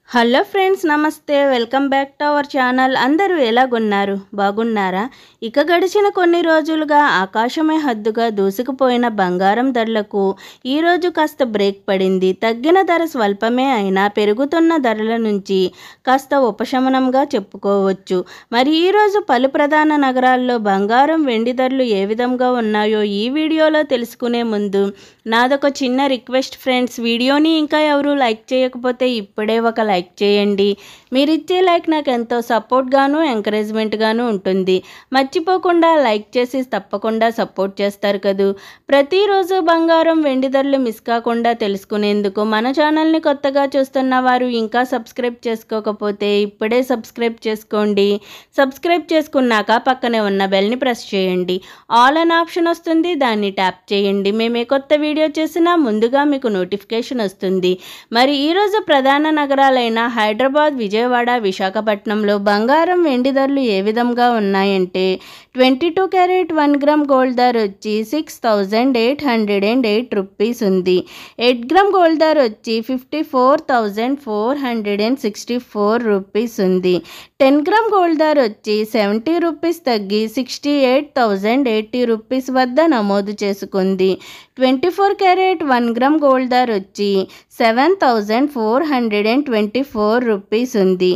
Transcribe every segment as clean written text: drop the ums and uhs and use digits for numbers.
Hello friends, నమస్తే. Welcome back to our channel. అందరూ ఎలాగున్నారు? బాగున్నారా? ఇక గడిచిన కొన్ని రోజులుగా ఆకాశమే హద్దుగా దూసుకుపోయిన బంగారం ధరలకు ఈరోజు కాస్త బ్రేక్ పడింది. తగ్గిన ధర స్వల్పమే అయినా పెరుగుతున్న ధరల నుంచి కాస్త ఉపశమనంగా చెప్పుకోవచ్చు. మరి ఈరోజు పలు ప్రధాన నగరాల్లో బంగారం, వెండి ధరలు ఏ విధంగా ఉన్నాయో ఈ వీడియోలో తెలుసుకునే ముందు నాదొక చిన్న రిక్వెస్ట్ ఫ్రెండ్స్. వీడియోని ఇంకా ఎవరు లైక్ చేయకపోతే ఇప్పుడే ఒక లైక్ చేయండి. మీరిచ్చే లైక్ నాకు ఎంతో సపోర్ట్గాను ఎంకరేజ్మెంట్గాను ఉంటుంది. మర్చిపోకుండా లైక్ చేసి తప్పకుండా సపోర్ట్ చేస్తారు కదూ. ప్రతిరోజు బంగారం, వెండి ధరలు మిస్ కాకుండా తెలుసుకునేందుకు మన ఛానల్ని కొత్తగా చూస్తున్న వారు ఇంకా సబ్స్క్రైబ్ చేసుకోకపోతే ఇప్పుడే సబ్స్క్రైబ్ చేసుకోండి. సబ్స్క్రైబ్ చేసుకున్నాక పక్కనే ఉన్న బెల్ని ప్రెస్ చేయండి. ఆల్ అన్ ఆప్షన్ వస్తుంది, దాన్ని ట్యాప్ చేయండి. మేమే కొత్త వీడియో చేసినా ముందుగా మీకు నోటిఫికేషన్ వస్తుంది. మరి ఈరోజు ప్రధాన నగరాలైన హైదరాబాద్, విజయవాడ, విశాఖపట్నంలో బంగారం, వెండి ధరలు ఏ విధంగా ఉన్నాయంటే 22 క్యారెట్ 1 గ్రామ్ గోల్డ్ ధర వచ్చి 6,808 రూపీస్ ఉంది. 8 గ్రామ్ గోల్డ్ ధర వచ్చి 54,464 రూపీస్ ఉంది. 10 గ్రామ్ గోల్డ్ ధర వచ్చి 70 రూపీస్ తగ్గి 68,080 రూపీస్ వద్ద నమోదు చేసుకుంది. 24 క్యారెట్ 1 గ్రామ్ గోల్డ్ ధర వచ్చి 7,424 రూపీస్ ఉంది.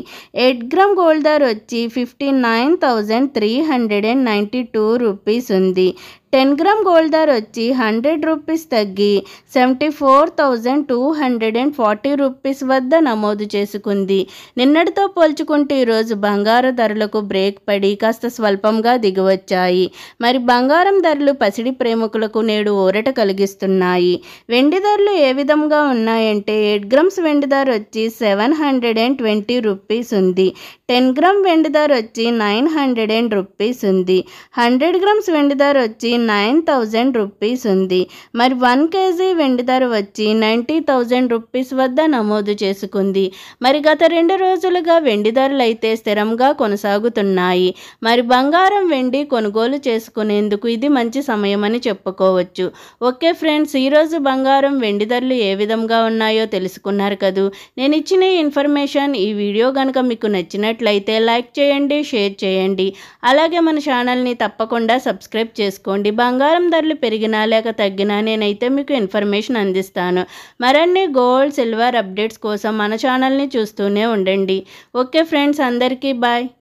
8 గ్రామ్ గోల్డ్ ధర వచ్చి 59,392 రూపీస్ ఉంది. 10 గ్రామ్ గోల్డ్ ధర వచ్చి 100 రూపీస్ తగ్గి 74,240 రూపీస్ వద్ద నమోదు చేసుకుంది. నిన్నటితో పోల్చుకుంటే ఈరోజు బంగారు ధరలకు బ్రేక్ పడి కాస్త స్వల్పంగా దిగివచ్చాయి. మరి బంగారం ధరలు పసిడి ప్రేమికులకు నేడు ఊరట కలిగిస్తున్నాయి. వెండి ధరలు ఏ విధంగా ఉన్నాయంటే 8 గ్రామ్స్ వెండి ధర వచ్చి 720 రూపీస్ ఉంది. 10 గ్రామ్ వెండి ధర వచ్చి 900 రూపీస్ ఉంది. 100 గ్రామ్స్ వెండి ధర వచ్చి 9,000 రూపీస్ ఉంది. మరి 1 కేజీ వెండి ధర వచ్చి 90,000 రూపీస్ వద్ద నమోదు చేసుకుంది. మరి గత 2 రోజులుగా వెండి ధరలు అయితే స్థిరంగా కొనసాగుతున్నాయి. మరి బంగారం, వెండి కొనుగోలు చేసుకునేందుకు ఇది మంచి సమయం అని చెప్పుకోవచ్చు. ఓకే ఫ్రెండ్స్, ఈరోజు బంగారం, వెండి ధరలు ఏ విధంగా ఉన్నాయో తెలుసుకున్నారు కదూ. నేను ఇచ్చిన ఇన్ఫర్మేషన్, ఈ వీడియో కనుక మీకు నచ్చినట్లయితే లైక్ చేయండి, షేర్ చేయండి. అలాగే మన ఛానల్ని తప్పకుండా సబ్స్క్రైబ్ చేసుకోండి. బంగారం ధరలు పెరిగినా లేక తగ్గినా నేనైతే మీకు ఇన్ఫర్మేషన్ అందిస్తాను. మరిన్ని గోల్డ్, సిల్వర్ అప్డేట్స్ కోసం మన ఛానల్ని చూస్తూనే ఉండండి. ఓకే ఫ్రెండ్స్, అందరికీ బాయ్.